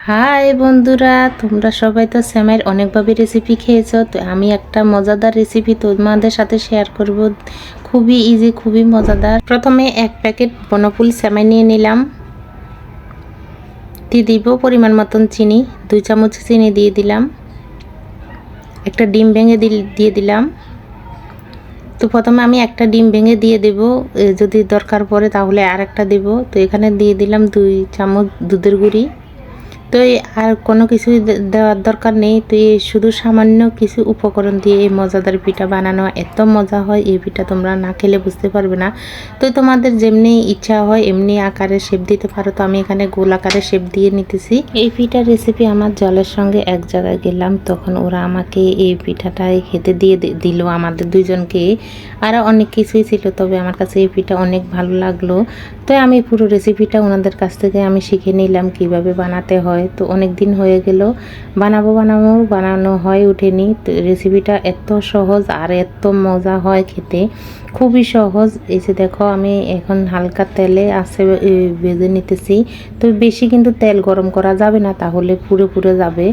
High বন্ধুরা, তোমরা সবাই তো সেমাইয়ের অনেকভাবে রেসিপি খেয়েছো। তো আমি একটা মজাদার রেসিপি তোমাদের সাথে শেয়ার করব। খুবই ইজি, খুবই মজাদার। প্রথমে এক প্যাকেট বনফুল সেমাই নিয়ে নিলাম। দিয়ে দিব পরিমাণ মতন চিনি, 2 চামচ চিনি দিয়ে দিলাম। একটা ডিম ভেঙে দিয়ে দিলাম। তো প্রথমে আমি একটা ডিম ভেঙে দিয়ে দেব, যদি দরকার পড়ে তাহলে আর একটা দেব। তো এখানে দিয়ে দিলাম 2 চামচ দুধের গুঁড়ি। তো আর কোনো কিছুই দেওয়ার দরকার নেই। তো এই শুধু সামান্য কিছু উপকরণ দিয়ে এই মজাদার পিঠা বানানো এত মজা হয়, এই পিঠা তোমরা না খেলে বুঝতে পারবে না। তো তোমাদের যেমনি ইচ্ছা হয় এমনি আকারে শেপ দিতে পারো। তো আমি এখানে গোল আকারে শেপ দিয়ে নিতেছি। এই পিঠার রেসিপি আমার জলের সঙ্গে এক জায়গায় গেলাম, তখন ওরা আমাকে এই পিঠাটাই খেতে দিয়ে দিল, আমাদের দুইজনকে। আরও অনেক কিছুই ছিল, তবে আমার কাছে এই পিঠা অনেক ভালো লাগলো। তো আমি পুরো রেসিপিটা ওনাদের কাছ থেকে আমি শিখে নিলাম কিভাবে বানাতে হয়। তো অনেক দিন হয়ে গেল বানানো হয়ে ওঠেনি। তো রেসিপিটা এত সহজ আর এত মজা হয় খেতে, খুবই সহজ। এই যে দেখো, আমি এখন হালকা তেলে আছে ভেজে নিতেছি। তো বেশি কিন্তু তেল গরম করা যাবে না, তাহলে পুড়ে যাবে।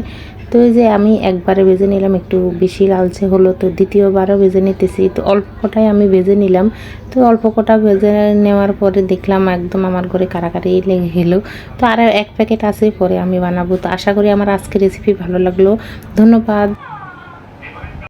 তো এই যে আমি একবারে ভেজে নিলাম, একটু বেশি লালচে হলো। তো দ্বিতীয়বারও ভেজে নিতেছি। তো অল্প কটাই আমি ভেজে নিলাম। তো অল্প কটা ভেজে নেওয়ার পরে দেখলাম একদম আমার ঘরে কারাকারি লেগে গেলো। তো আরও এক প্যাকেট আছে, পরে আমি বানাবো। তো আশা করি আমার আজকের রেসিপি ভালো লাগলো। ধন্যবাদ।